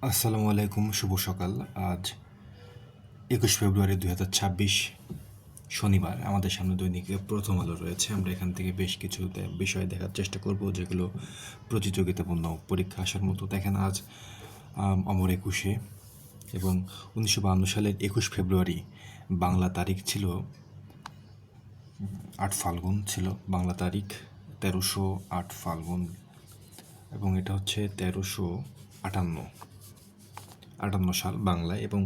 আসসালামু আলাইকুম, শুভ সকাল। আজ 21 ফেব্রুয়ারি 2026 শনিবার। আমাদের সামনে দৈনিকের প্রথম আলো রয়েছে। আমরা এখান থেকে বেশ কিছু বিষয় দেখার চেষ্টা করব যেগুলো প্রতিযোগিতাপূর্ণ পরীক্ষা আসার মতো। দেখেন আজ অমর 21-এ এবং 1952 সালের 21 ফেব্রুয়ারি বাংলা তারিখ ছিল 8 ফাল্গুন ছিল বাংলা তারিখ 1308 ফাল্গুন এবং এটা হচ্ছে 1358 সাল বাংলায় এবং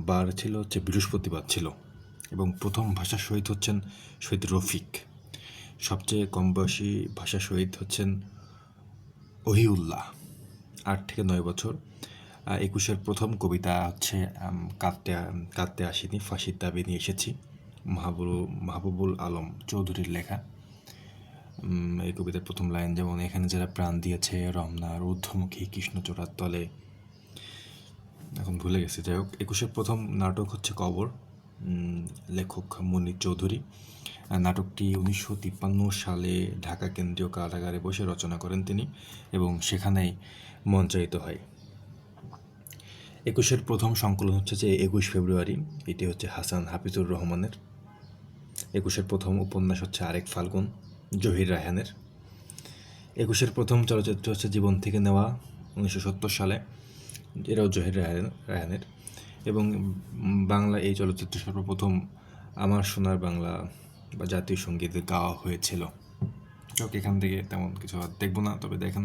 বার ছিল হচ্ছে বৃহস্পতিবার ছিল এবং প্রথম ভাষা শহীদ হচ্ছেন শহীদ রফিক। সবচেয়ে কম বয়সী ভাষা শহীদ হচ্ছেন ওহিউল্লাহ, 8 থেকে 9 বছর। 21-এর প্রথম কবিতা হচ্ছে কাঁদতে আসিনি, ফাঁসির দাবি নিয়ে এসেছি, মাহবুবুল আলম চৌধুরীর লেখা। এই কবিতার প্রথম লাইন যেমন, এখানে যারা প্রাণ দিয়েছে রমনার ঊর্ধ্বমুখী কৃষ্ণচূড়ার তলে। এখন ভুলে গেছি, যাই হোক। 21-এর প্রথম নাটক হচ্ছে কবর, লেখক মুনীর চৌধুরী। নাটকটি 1953 সালে ঢাকা কেন্দ্রীয় কারাগারে বসে রচনা করেন তিনি এবং সেখানেই মঞ্চায়িত হয়। 21-এর প্রথম সংকলন হচ্ছে যে 21 ফেব্রুয়ারি, এটি হচ্ছে হাসান হাফিজুর রহমানের। 21-এর প্রথম উপন্যাস হচ্ছে আরেক ফাল্গুন, জহির রায়হানের। 21-এর প্রথম চলচ্চিত্র হচ্ছে জীবন থেকে নেওয়া, 1970 সালে, এরাও জহির রায়হানের। এবং বাংলা এই চলচ্চিত্র সর্বপ্রথম আমার সোনার বাংলা বা জাতীয় সঙ্গীত গাওয়া হয়েছিল। এখান থেকে তেমন কিছু আর দেখব না, তবে দেখেন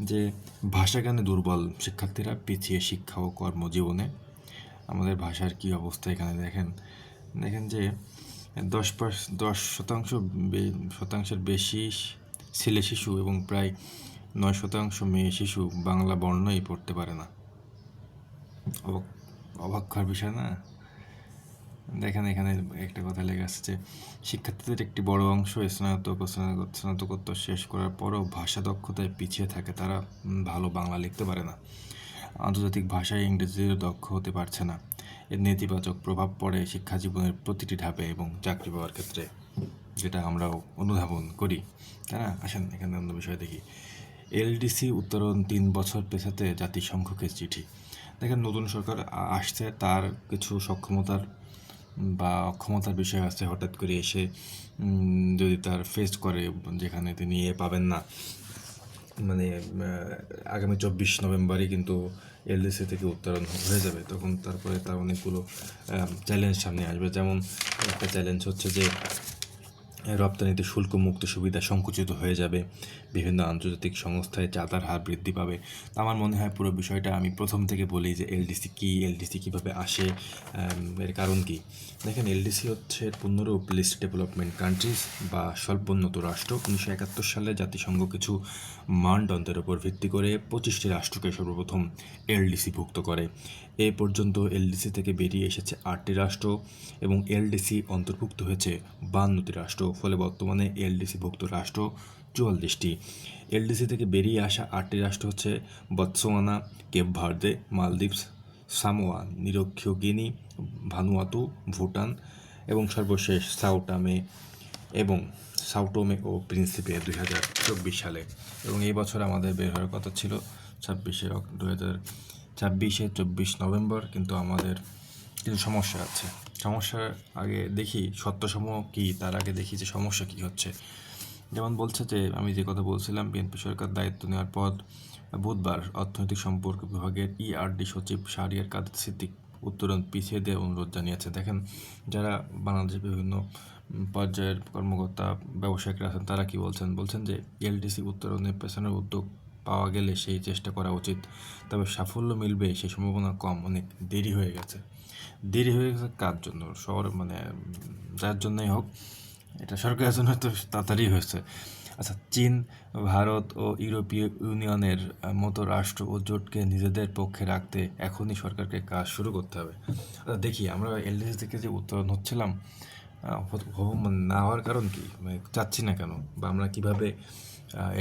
যে ভাষাজ্ঞানে দুর্বল শিক্ষার্থীরা পিছিয়ে শিক্ষা ও কর্মজীবনে। আমাদের ভাষার কি অবস্থা এখানে দেখেন যে 10% বেশি ছেলে শিশু এবং প্রায় 9% মেয়ে শিশু বাংলা বর্ণই পড়তে পারে না। অবাক হওয়ার বিষয় না? দেখেন এখানে একটা কথা লেগে আসছে, শিক্ষার্থীদের একটি বড় অংশ স্নাতকোত্তর শেষ করার পরও ভাষা দক্ষতায় পিছিয়ে থাকে। তারা ভালো বাংলা লিখতে পারে না, আন্তর্জাতিক ভাষায় ইংরেজিতেও দক্ষ হতে পারছে না। এর নেতিবাচক প্রভাব পড়ে শিক্ষা জীবনের প্রতিটি ধাপে এবং চাকরি পাওয়ার ক্ষেত্রে, যেটা আমরাও অনুধাবন করি, তাই না? আসেন এখানে অন্য বিষয় দেখি। এলডিসি উত্তরণ 3 বছর পেছাতে জাতিসংঘকে চিঠি। দেখেন নতুন সরকার আসছে, তার কিছু সক্ষমতার বা অক্ষমতার বিষয় আছে। হঠাৎ করে এসে যদি তার ফেস করে যেখানে তিনি পাবেন না, মানে আগামী 24 নভেম্বরই কিন্তু এলডিসি থেকে উত্তরণ হয়ে যাবে, তখন তারপরে তার অনেকগুলো চ্যালেঞ্জ সামনে আসবে। যেমন একটা চ্যালেঞ্জ হচ্ছে যে রপ্তানিতে শুল্ক মুক্ত সুবিধা সংকুচিত হয়ে যাবে, বিভিন্ন আন্তর্জাতিক সংস্থায় চাঁদার হার বৃদ্ধি পাবে। আমার মনে হয় পুরো বিষয়টা আমি প্রথম থেকে বলি যে এলডিসি কী, এলডিসি কীভাবে আসে, এর কারণ কী। দেখেন এলডিসি হচ্ছে পূর্ণরূপ লিস্ট ডেভেলপমেন্ট কান্ট্রিজ বা স্বল্পোন্নত রাষ্ট্র। 1971 সালে জাতিসংঘ কিছু মানদণ্ডের উপর ভিত্তি করে 25টি রাষ্ট্রকে সর্বপ্রথম এলডিসিভুক্ত করে। এ পর্যন্ত এলডিসি থেকে বেরিয়ে এসেছে 8টি রাষ্ট্র এবং এলডিসি অন্তর্ভুক্ত হয়েছে 52টি রাষ্ট্র। ফলে বর্তমানে এলডিসিভুক্ত রাষ্ট্র 44টি। এলডিসি থেকে বেরিয়ে আসা 8টি রাষ্ট্র হচ্ছে বতসোয়ানা, কেপ ভার্দে, মালদ্বীপ, সামোয়া, নিরক্ষীয় গিনি, ভানুয়াতু, ভুটান এবং সর্বশেষ সাউটোমে ও প্রিন্সিপে 2024 সালে। এবং এই বছর আমাদের বের হওয়ার কথা ছিল 24 নভেম্বর, কিন্তু আমাদের কিছু সমস্যা আছে। সমস্যার আগে দেখি সত্যসমূহ কী, তার আগে দেখি যে সমস্যা কী হচ্ছে। যেমন বলছে যে, আমি যে কথা বলছিলাম, বিএনপি সরকার দায়িত্ব নেওয়ার পর বুধবার অর্থনৈতিক সম্পর্ক বিভাগের ইআরডি সচিব শাহরিয়ার কাদের সিদ্দিক উত্তরণ পিছিয়ে দেওয়ার অনুরোধ জানিয়েছে। দেখেন যারা বাংলাদেশের বিভিন্ন পর্যায়ের কর্মকর্তা ব্যবসায়িকরা আছেন, তারা কি বলছেন যে এলডিসি উত্তরণের পেছনের উদ্যোগ পাওয়া গেলে সেই চেষ্টা করা উচিত, তবে সাফল্য মিলবে সেই সম্ভাবনা কম, অনেক দেরি হয়ে গেছে। কার জন্য? যার জন্যই হোক, এটা সরকারের জন্য তো তাড়াতাড়ি হয়েছে। আচ্ছা, চীন, ভারত ও ইউরোপীয় ইউনিয়নের মতো রাষ্ট্র ও জোটকে নিজেদের পক্ষে রাখতে এখনই সরকারকে কাজ শুরু করতে হবে। আচ্ছা দেখি, আমরা এলডিসি থেকে যে উত্তরণ হচ্ছিলাম না হওয়ার কারণ কি, চাচ্ছি না কেন, বা আমরা কীভাবে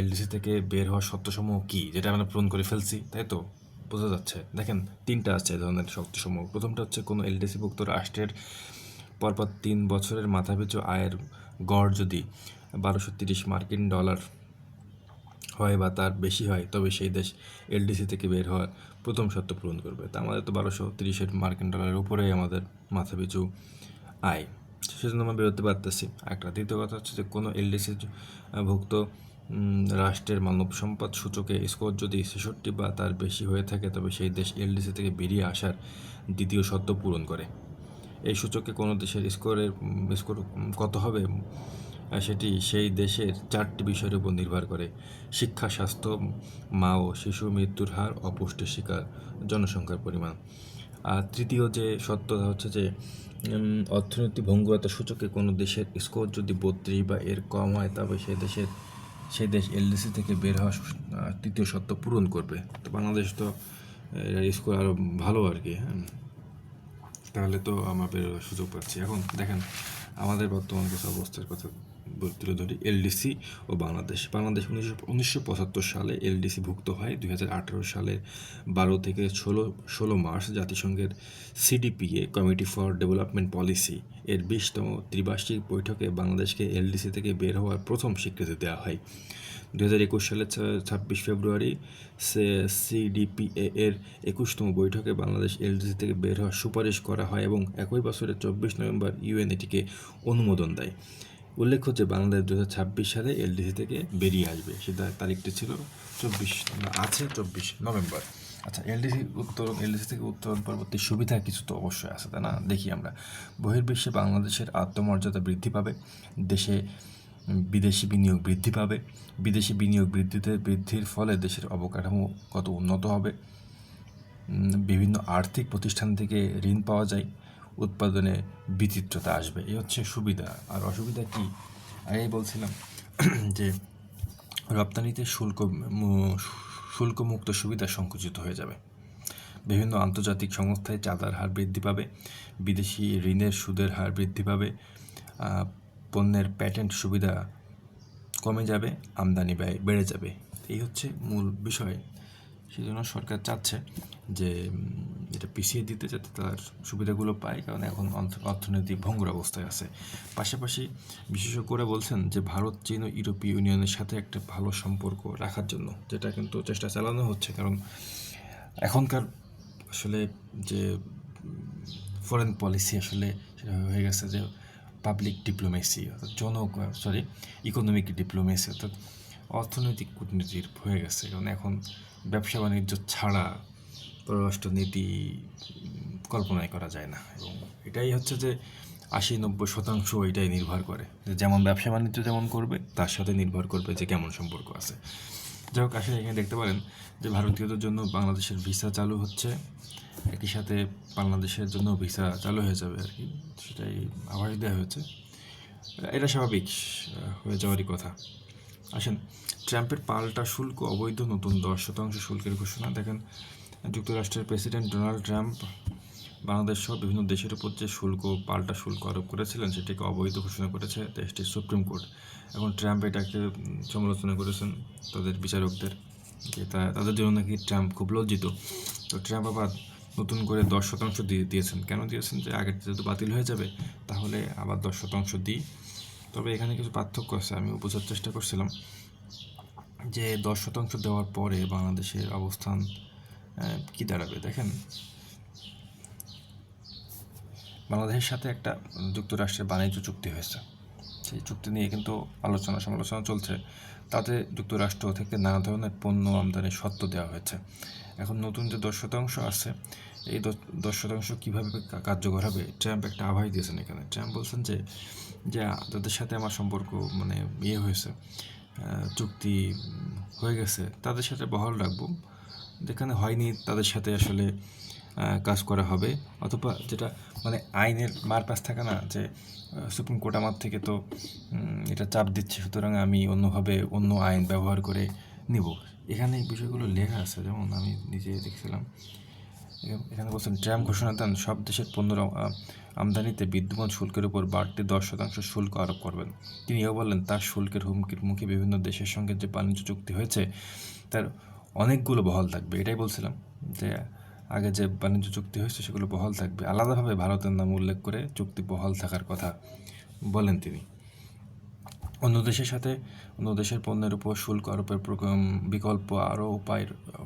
এলডিসি থেকে বের হওয়ার সত্যসমূহ কী, যেটা আমরা পূরণ করে ফেলছি, তাই তো বোঝা যাচ্ছে। দেখেন 3টা আছে এই ধরনের সত্যসমূহ। প্রথমটা হচ্ছে কোনো এলডিসিভুক্ত রাষ্ট্রের পরপর 3 বছরের মাথাপিছু আয়ের গড় যদি $1230 হয় বা তার বেশি হয়, তবে সেই দেশ এলডিসি থেকে বের হওয়ার প্রথম শর্ত পূরণ করবে। তা আমাদের তো 1230 মার্কিন ডলারের উপরেই আমাদের মাথাপিছু আয়, সেজন্য আমরা বেরোতে পারতেছি। একটা দ্বিতীয় কথা হচ্ছে যে কোনো এলডিসি ভুক্ত রাষ্ট্রের মানব সম্পদ সূচকে স্কোর যদি 66 বা তার বেশি হয়ে থাকে, তবে সেই দেশ এলডিসি থেকে বেরিয়ে আসার দ্বিতীয় শর্ত পূরণ করে। এই সূচকে কোনো দেশের স্কোর কত হবে সেটি সেই দেশের 4টি বিষয়ের উপর নির্ভর করে: শিক্ষা, স্বাস্থ্য, মা ও শিশু মৃত্যুর হার, অপুষ্টির শিকার জনসংখ্যার পরিমাণ। আর তৃতীয় যে সত্যতা হচ্ছে যে অর্থনৈতিক ভঙ্গুরতা সূচকে কোনো দেশের স্কোর যদি 32 বা এর কম হয়, তবে সেই দেশ এলডিসি থেকে বের হওয়ার তৃতীয় শর্ত পূরণ করবে। তো বাংলাদেশ তো স্কোর আরও ভালো আর কি, হ্যাঁ, তাহলে তো আমরা বেরোবার সুযোগ পাচ্ছি। এখন দেখেন আমাদের বর্তমান কিছু অবস্থার কথা তুলে ধরি। এলডিসি ও বাংলাদেশ। 1975 সালে এলডিসি ভুক্ত হয়। 2018 সালের 12 থেকে 16 মার্চ জাতিসংঘের সিডিপিএ কমিটি ফর ডেভেলপমেন্ট পলিসি এর 20তম ত্রিবার্ষিক বৈঠকে বাংলাদেশকে এলডিসি থেকে বের হওয়ার প্রথম স্বীকৃতি দেওয়া হয়। 2021 সালের 26 ফেব্রুয়ারি সিডিপিএ এর 21তম বৈঠকে বাংলাদেশ এলডিসি থেকে বের হওয়ার সুপারিশ করা হয় এবং একই বছরের 24 নভেম্বর ইউএন এটিকে অনুমোদন দেয়। উল্লেখ্য যে বাংলাদেশ 2026 সালে এলডিসি থেকে বেরিয়ে আসবে, সেটা তারিখটি ছিল 24 নভেম্বর। আচ্ছা, এলডিসি থেকে উত্তরণ পরবর্তী সুবিধা কিছু তো অবশ্যই আছে, তাই না? দেখি আমরা। বহির্বিশ্বে বাংলাদেশের আত্মমর্যাদা বৃদ্ধি পাবে, দেশে বিদেশি বিনিয়োগ বৃদ্ধি পাবে, বিদেশি বিনিয়োগ বৃদ্ধির ফলে দেশের অবকাঠামো কত উন্নত হবে, বিভিন্ন আর্থিক প্রতিষ্ঠান থেকে ঋণ পাওয়া যায়, উৎপাদনে বিচিত্রতা আসবে। এই হচ্ছে সুবিধা। আর অসুবিধা কি? আগেই বলছিলাম যে রপ্তানিতে শুল্কমুক্ত সুবিধা সংকুচিত হয়ে যাবে, বিভিন্ন আন্তর্জাতিক সংস্থায় চাঁদার হার বৃদ্ধি পাবে, বিদেশি ঋণের সুদের হার বৃদ্ধি পাবে, পণ্যের প্যাটেন্ট সুবিধা কমে যাবে, আমদানি ব্যয় বেড়ে যাবে। এই হচ্ছে মূল বিষয়। সেজন্য সরকার চাচ্ছে যে এটা পিছিয়ে দিতে, যাতে তার সুবিধাগুলো পায়, কারণ এখন অর্থনৈতিক ভঙ্গুর অবস্থায় আছে। পাশাপাশি বিশেষজ্ঞরা বলছেন যে ভারত, চীন ও ইউরোপীয় ইউনিয়নের সাথে একটা ভালো সম্পর্ক রাখার জন্য, যেটা কিন্তু চেষ্টা চালানো হচ্ছে। কারণ এখনকার আসলে যে ফরেন পলিসি আসলে সেটা হয়ে গেছে যে পাবলিক ডিপ্লোমেসি, অর্থাৎ ইকোনমিক ডিপ্লোমেসি, অর্থাৎ অর্থনৈতিক কূটনীতির হয়ে গেছে। কারণ এখন ব্যবসা বাণিজ্য ছাড়া পররাষ্ট্রনীতি কল্পনাই করা যায় না। এবং এটাই হচ্ছে যে 80-90% এটাই নির্ভর করে, যে যেমন ব্যবসা বাণিজ্য যেমন করবে, তার সাথে নির্ভর করবে যে কেমন সম্পর্ক আছে। যাই হোক, আসলে এখানে দেখতে পারেন যে ভারতীয়দের জন্য বাংলাদেশের ভিসা চালু হচ্ছে, একই সাথে বাংলাদেশের জন্য ভিসা চালু হয়ে যাবে আর কি, সেটাই আভাস দেওয়া হয়েছে। এটা স্বাভাবিক হয়ে যাওয়ারই কথা। আসেন, ট্রাম্পের পাল্টা শুল্ক, অবৈধ নতুন 10% শুল্কের ঘোষণা। দেখেন, যুক্তরাষ্ট্রের প্রেসিডেন্ট ডোনাল্ড ট্রাম্প বাংলাদেশ সহ বিভিন্ন দেশের উপর যে পাল্টা শুল্ক আরোপ করেছিলেন, সেটিকে অবৈধ ঘোষণা করেছে দেশটির সুপ্রিম কোর্ট। এখন ট্রাম্প এটাকে সমালোচনা করেছেন তাদের বিচারকদের, যে তাদের জন্য নাকি ট্রাম্প খুব লজ্জিত। তো ট্রাম্প আবার নতুন করে 10% দিয়েছেন। কেন দিয়েছেন? যে আগের যেহেতু বাতিল হয়ে যাবে, তাহলে আবার 10% দিই। তবে এখানে কিছু পার্থক্য আছে, আমি বোঝার চেষ্টা করছিলাম যে 10% দেওয়ার পরে বাংলাদেশের অবস্থান কী দাঁড়াবে। দেখেন, বাংলাদেশের সাথে একটা যুক্তরাষ্ট্রের বাণিজ্য চুক্তি হয়েছে, সেই চুক্তি নিয়ে কিন্তু সমালোচনা চলছে। তাতে যুক্তরাষ্ট্র থেকে নানা ধরনের পণ্য আমদানির শর্ত দেওয়া হয়েছে। এখন নতুন যে 10% আছে, এই 10% কীভাবে কার্যকর হবে, ট্রাম্প একটা আভাস দিয়েছেন এখানে। ট্রাম্প বলছেন যে যাদের সাথে আমার সম্পর্ক হয়েছে, চুক্তি হয়ে গেছে, তাদের সাথে বহাল রাখবো, যেখানে হয়নি তাদের সাথে আসলে কাজ করা হবে। অথবা যেটা আইনের মারপ্যাচ থাকে না, যে সুপ্রিম কোর্ট আমার থেকে তো এটা চাপ দিচ্ছে, সুতরাং আমি অন্য আইন ব্যবহার করে নিব। এখানে বিষয়গুলো লেখা আছে, যেমন আমি নিজে দেখছিলাম। এখানে বলছেন, ট্রাম্প ঘোষণা দেন সব দেশের পণ্যের আমদানিতে বিদ্যমান শুল্কের উপর বাড়তি 10% শুল্ক আরোপ করবেন। তিনি এও বললেন, তার শুল্কের হুমকির মুখে বিভিন্ন দেশের সঙ্গে যে বাণিজ্য চুক্তি হয়েছে, তার অনেকগুলো বহাল থাকবে। এটাই বলছিলাম যে আগে যে বাণিজ্য চুক্তি হয়েছে সেগুলো বহাল থাকবে। আলাদাভাবে ভারতের নাম উল্লেখ করে চুক্তি বহাল থাকার কথা বলেন তিনি। অন্য দেশের পণ্যের উপর শুল্ক আরোপের বিকল্প আরও উপায়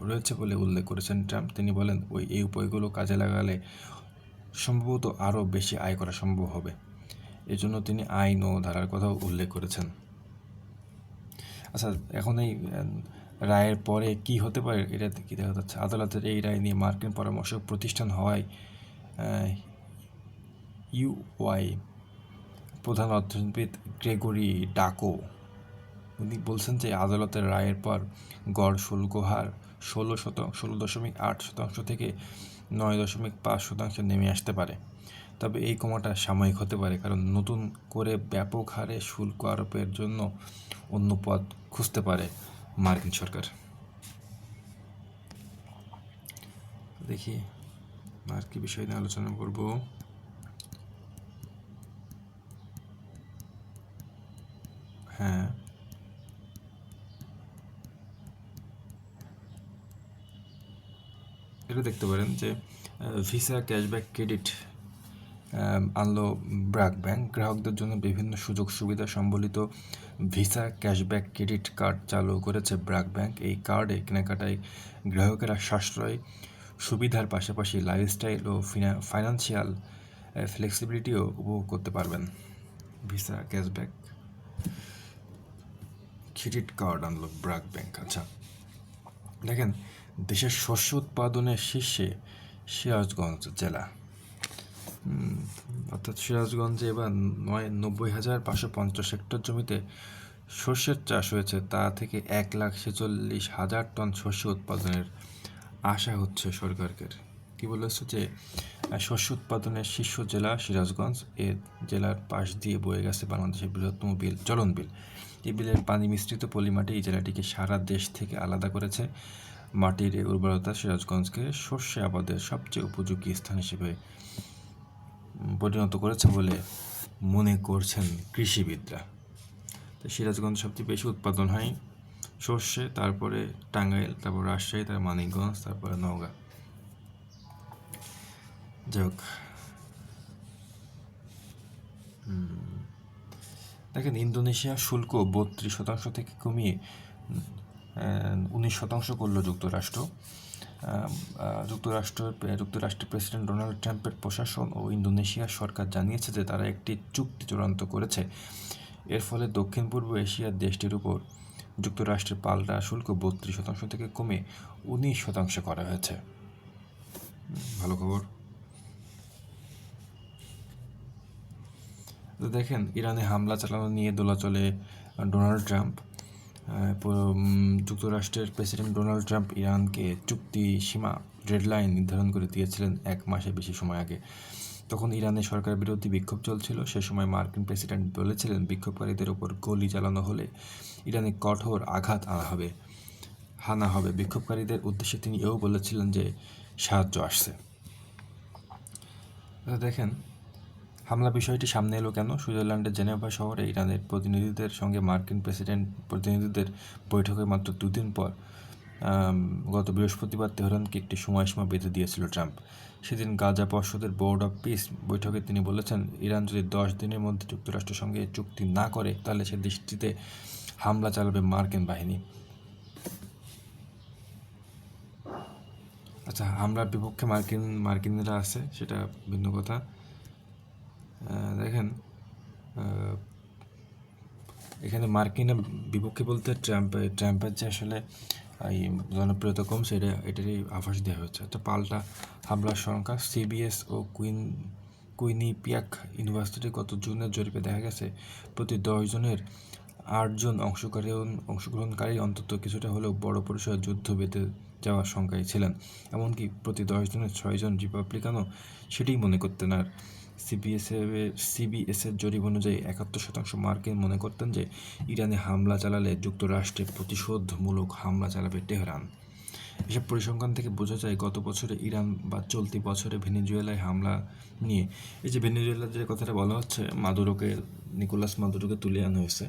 রয়েছে বলে উল্লেখ করেছেন ট্রাম্প। তিনি বলেন, এই উপায়গুলো কাজে লাগালে সম্ভবত আরও বেশি আয় করা সম্ভব হবে। এজন্য তিনি আইন ও ধারার কথাও উল্লেখ করেছেন। আচ্ছা, এখন এই রায়ের পরে কি হতে পারে, এটা কি দেখা যাচ্ছে? আদালতের এই রায় নিয়ে মার্কিন পরামর্শ প্রতিষ্ঠান হওয়ায় ইউওয়াই প্রধান অর্থনীতিবিদ গ্রেগরি ডাকো উনি বলছেন যে আদালতের রায়ের পর গড় শুল্ক হার 16.8% থেকে 9.5% নেমে আসতে পারে। তবে এই কমাটা সাময়িক হতে পারে, কারণ নতুন করে ব্যাপক হারে শুল্ক আরোপের জন্য অন্য পথ খুঁজতে পারে মার্কিন সরকার। দেখি আর কি বিষয় নিয়ে আলোচনা করব। হ্যাঁ, এটা দেখতে পারেন যে ভিসা ক্যাশব্যাক ক্রেডিট আনলো ব্র্যাক ব্যাংক। গ্রাহকদের জন্য বিভিন্ন সুযোগ সুবিধা সম্বলিত ভিসা ক্যাশব্যাক ক্রেডিট কার্ড চালু করেছে ব্র্যাক ব্যাংক। এই কার্ডে কেনাকাটায় গ্রাহকেরা সাশ্রয় সুবিধার পাশাপাশি লাইফস্টাইল ও ফাইন্যান্সিয়াল ফ্লেক্সিবিলিটিও উপভোগ করতে পারবেন। ভিসা ক্যাশব্যাক ক্রেডিট কার্ড আনলো ব্র্যাক ব্যাংক। আচ্ছা, দেখেন, দেশের শস্য উৎপাদনের শীর্ষে সিরাজগঞ্জ জেলা। অর্থাৎ সিরাজগঞ্জে এবার 90,550 হেক্টর জমিতে সর্ষের চাষ হয়েছে। তা থেকে 1,46,000 টন শস্য উৎপাদনের আশা হচ্ছে সরকারকে। কি বলেছে যে শস্য উৎপাদনের শীর্ষ জেলা সিরাজগঞ্জ। এ জেলার পাশ দিয়ে বয়ে গেছে বাংলাদেশের বৃহত্তম জ্বলন বিল। এই বিলের পানি মিশ্রিত পলিমাটি এই জেলাটিকে সারা দেশ থেকে আলাদা করেছে। মাটির এই উর্বরতা সিরাজগঞ্জকে সর্ষে আবাদের সবচেয়ে উপযোগী স্থান হিসেবে পরিণত করেছে বলে মনে করছেন কৃষিবিদরা। তো সিরাজগঞ্জ সবচেয়ে বেশি উৎপাদন হয় সর্ষে, তারপরে টাঙ্গাইল, তারপর রাজশাহী, তারপর মানিকগঞ্জ, তারপরে নওগাঁ। যাই হোক, দেখেন, ইন্দোনেশিয়া শুল্ক 32% থেকে কমিয়ে 19% করল যুক্তরাষ্ট্র। যুক্তরাষ্ট্রের প্রেসিডেন্ট ডোনাল্ড ট্রাম্পের প্রশাসন ও ইন্দোনেশিয়ার সরকার জানিয়েছে যে তারা একটি চুক্তি চূড়ান্ত করেছে। এর ফলে দক্ষিণ পূর্ব এশিয়ার দেশটির উপর যুক্তরাষ্ট্রের পাল্টা শুল্ক 32% থেকে কমে 19% করা হয়েছে। ভালো খবর। তো দেখেন, ইরানে হামলা চালানো নিয়ে দোলাচলে ডোনাল্ড ট্রাম্প। যুক্তরাষ্ট্রের প্রেসিডেন্ট ডোনাল্ড ট্রাম্প ইরানকে চুক্তি সীমা ডেডলাইন নির্ধারণ করে দিয়েছিলেন 1 মাসের বেশি সময় আগে। তখন ইরানে সরকার বিরোধী বিক্ষোভ চলছিল। সে সময় মার্কিন প্রেসিডেন্ট বলেছিলেন বিক্ষোভকারীদের ওপর গুলি চালানো হলে ইরানে কঠোর আঘাত হানা হবে। বিক্ষোভকারীদের উদ্দেশ্যে তিনি এও বলেছিলেন যে সাহায্য আসছে। দেখেন, হামলা বিষয়টি সামনে এলো কেন? সুইজারল্যান্ডের জেনেভা শহরে ইরানের প্রতিনিধিদের সঙ্গে মার্কিন প্রতিনিধিদের বৈঠকের মাত্র 2 দিন পর গত বৃহস্পতিবার তেহরানকে একটি সময়সীমা বেঁধে দিয়েছিল ট্রাম্প। সেদিন গাজা পর্ষদের বোর্ড অব পিস বৈঠকে তিনি বলেছেন, ইরান যদি 10 দিনের মধ্যে যুক্তরাষ্ট্রের সঙ্গে চুক্তি না করে তাহলে সে দেশটিতে হামলা চালাবে মার্কিন বাহিনী। আচ্ছা, হামলার বিপক্ষে মার্কিনরা আছে, সেটা ভিন্ন কথা। দেখেন, এখানে মার্কিনের বিপক্ষে বলতে ট্রাম্পের যে আসলে এই জনপ্রিয়তা কমছে, এটারই আভাস দেওয়া হচ্ছে। একটা পাল্টা হামলার সংখ্যা। সিবিএস ও কুইনিপিয়াক ইউনিভার্সিটির গত জুনের জরিপে দেখা গেছে প্রতি 10 জনের 8 জন অংশগ্রহণকারী অন্তত কিছুটা হলেও বড় পরিসরে যুদ্ধ বেঁধে যাওয়ার সংখ্যায় ছিলেন। এমনকি প্রতি 10 জনের 6 জন রিপাবলিকানও সেটাই মনে করতেন। আর সিবিএসের জরিপ অনুযায়ী 71% মার্কিন মনে করতেন যে ইরানে হামলা চালালে যুক্তরাষ্ট্রে প্রতিশোধমূলক হামলা চালাবে তেহরান। এসব পরিসংখ্যান থেকে বোঝা যায় গত বছরে ইরান বা চলতি বছরে ভেনেজুয়েলায় হামলা নিয়ে, এই যে ভেনেজুয়েলার যে কথাটা বলা হচ্ছে, নিকোলাস মাদুরোকে তুলে আনা হয়েছে।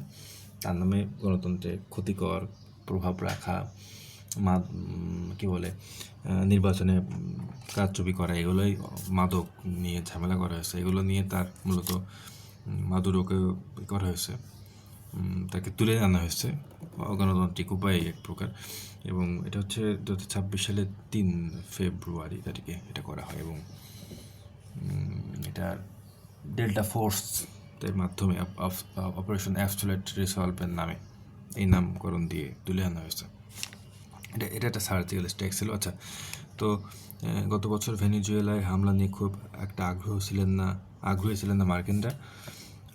তার নামে গণতন্ত্রে ক্ষতিকর প্রভাব রাখা, নির্বাচনে কারচুপি করা, এগুলোই মাদক নিয়ে ঝামেলা করা হয়েছে। এগুলো নিয়ে তার মূলত মাদুরোকে করা হয়েছে। তাকে তুলে আনা হয়েছে অগণতান্ত্রিক উপায়ে এক প্রকার, এবং এটা হচ্ছে 2026 সালের 3 ফেব্রুয়ারি তারিখে এটা করা হয়, এবং এটা ডেল্টা ফোর্সের মাধ্যমে অপারেশন অ্যাবসোলিউট রিসলভের নামে এই নামকরণ দিয়ে তুলে আনা হয়েছে। এটা একটা সার্জিক্যাল স্ট্রাইক ছিল। আচ্ছা, তো গত বছর ভেনেজুয়েলায় হামলা নিয়ে খুব একটা আগ্রহী ছিলেন না মার্কিনরা।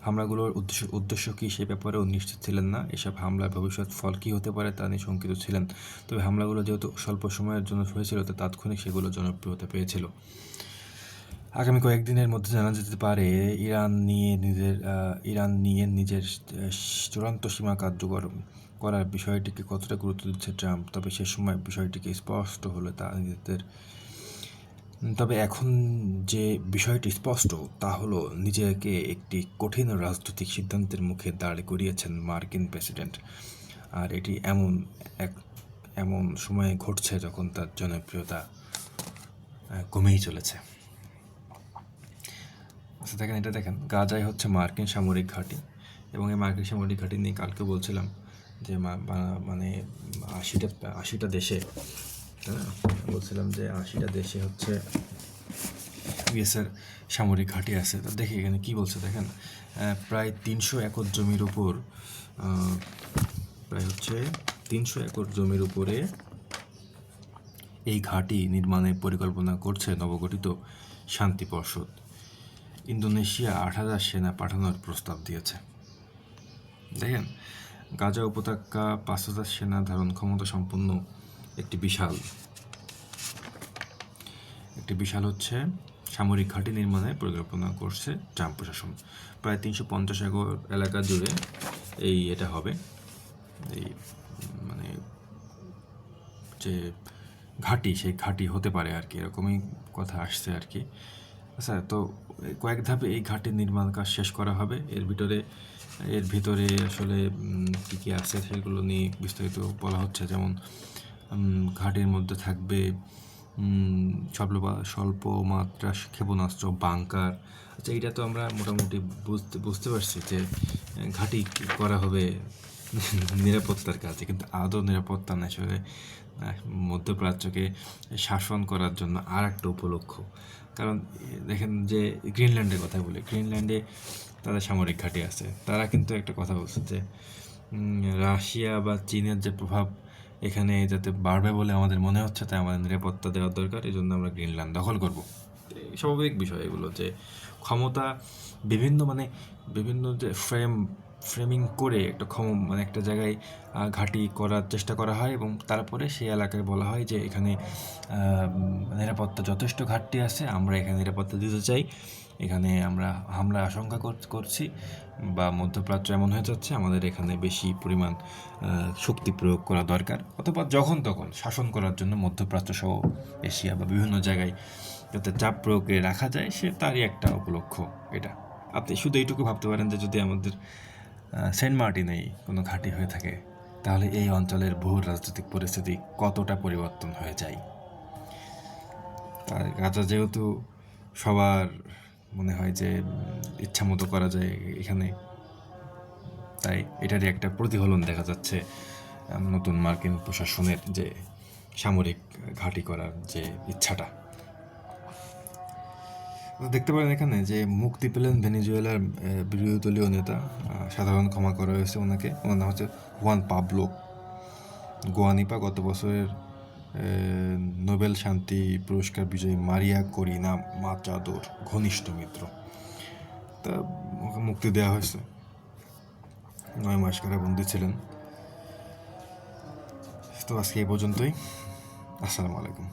হামলাগুলোর উদ্দেশ্য কী সে ব্যাপারেও নিশ্চিত ছিলেন না। এসব হামলার ভবিষ্যৎ ফল কী হতে পারে তা নিয়ে শঙ্কিত ছিলেন। তবে হামলাগুলো যেহেতু স্বল্প সময়ের জন্য হয়েছিল, তো তাৎক্ষণিক সেগুলো জনপ্রিয়তা পেয়েছিল। আগামী কয়েকদিনের মধ্যে জানা যেতে পারে ইরান নিয়ে নিজের চূড়ান্ত সীমা কার্যকর করার বিষয়টিকে কতটা গুরুত্ব দিচ্ছে ট্রাম্প। তবে সে সময় বিষয়টিকে স্পষ্ট হলে তবে এখন যে বিষয়টি স্পষ্ট তা হলো নিজেকে একটি কঠিন রাজনৈতিক সিদ্ধান্তের মুখে দাঁড় করিয়েছেন মার্কিন প্রেসিডেন্ট। আর এটি এমন সময়ে ঘটছে যখন তার জনপ্রিয়তা কমেই চলেছে। আচ্ছা, দেখেন গাজায় হচ্ছে মার্কিন সামরিক ঘাঁটি, এবং এই মার্কিন সামরিক ঘাঁটি নিয়ে কালকে বলছিলাম যে মানে 80টা দেশে, তাই না, বলছিলাম যে 80টা দেশে হচ্ছে ইউএসের সামরিক ঘাঁটি আছে। তো দেখি এখানে কী বলছে, দেখেন প্রায় 300 একর জমির উপর প্রায় হচ্ছে 300 একর জমির উপরে এই ঘাঁটি নির্মাণের পরিকল্পনা করছে নবগঠিত শান্তি পর্ষদ। ইন্দোনেশিয়া 8,000 সেনা পাঠানোর প্রস্তাব দিয়েছে। দেখেন, গাজা উপত্যকা 5,000 সেনা ধারণ ক্ষমতা সম্পন্ন একটি বিশাল হচ্ছে সামরিক ঘাঁটি নির্মাণের পরিকল্পনা করছে ট্রাম্প প্রশাসন। প্রায় 350 একর এলাকা জুড়ে এটা হবে, এই মানে যে ঘাঁটি, সেই ঘাঁটি হতে পারে আর কি, এরকমই কথা আসছে আর কি। আচ্ছা, তো কয়েক ধাপে এই ঘাঁটির নির্মাণ কাজ শেষ করা হবে। এর ভিতরে আসলে কী কী আছে সেগুলো নিয়ে বিস্তারিত বলা হচ্ছে। যেমন ঘাঁটির মধ্যে থাকবে স্বল্প মাত্রা ক্ষেপণাস্ত্র, বাংকার। আচ্ছা, এটা তো আমরা মোটামুটি বুঝতে পারছি যে ঘাঁটি করা হবে নিরাপত্তার কাজে, কিন্তু আদৌ নিরাপত্তা না, আসলে মধ্যপ্রাচ্যকে শাসন করার জন্য আর একটা উপলক্ষ। কারণ দেখেন যে গ্রিনল্যান্ডের কথা বলি, গ্রিনল্যান্ডে তাদের সামরিক ঘাঁটি আছে। তারা কিন্তু একটা কথা বলছে যে রাশিয়া বা চীনের যে প্রভাব এখানে যাতে বাড়বে বলে আমাদের মনে হচ্ছে, তাই আমাদের নিরাপত্তা দেওয়ার দরকার, এই জন্য আমরা গ্রিনল্যান্ড দখল করব। স্বাভাবিক বিষয় এগুলো, যে ক্ষমতা বিভিন্ন যে ফ্রেমিং করে একটা জায়গায় ঘাঁটি করার চেষ্টা করা হয়, এবং তারপরে সেই এলাকায় বলা হয় যে এখানে নিরাপত্তা যথেষ্ট ঘাটতি আছে, আমরা এখানে নিরাপত্তা দিতে চাই, এখানে আমরা হামলার আশঙ্কা করছি, বা মধ্যপ্রাচ্য এমন হয়ে যাচ্ছে, আমাদের এখানে বেশি পরিমাণ শক্তি প্রয়োগ করা দরকার, অথবা যখন তখন শাসন করার জন্য মধ্যপ্রাচ্য সহ এশিয়া বা বিভিন্ন জায়গায় যাতে চাপ প্রয়োগে রাখা যায়, তারই একটা উপলক্ষ এটা। আপনি শুধু এইটুকু ভাবতে পারেন যে যদি আমাদের সেন্ট মার্টিনেই কোনো ঘাঁটি হয়ে থাকে, তাহলে এই অঞ্চলের ভূ রাজনৈতিক পরিস্থিতি কতটা পরিবর্তন হয়ে যায়। আর গাজা যেহেতু সবার মনে হয় যে ইচ্ছা মতো করা যায় এখানে, তাই এটারই একটা প্রতিফলন দেখা যাচ্ছে নতুন মার্কিন প্রশাসনের যে সামরিক ঘাঁটি করার যে ইচ্ছাটা। দেখতে পারেন এখানে যে মুক্তি পেলেন ভেনেজুয়েলার বিরোধী দলীয় নেতা, সাধারণ ক্ষমা করা হয়েছে ওনাকে। ওনার নাম হচ্ছে হুয়ান পাবলো গুয়ানিপা, গত বছরের নোবেল শান্তি পুরস্কার বিজয়ী মারিয়া করিনা মাচাদোর ঘনিষ্ঠ মিত্র। তা ওকে মুক্তি দেওয়া হয়েছে, 9 মাস কারাবন্দী ছিলেন। তো আজকে এই পর্যন্তই। আসসালামু আলাইকুম।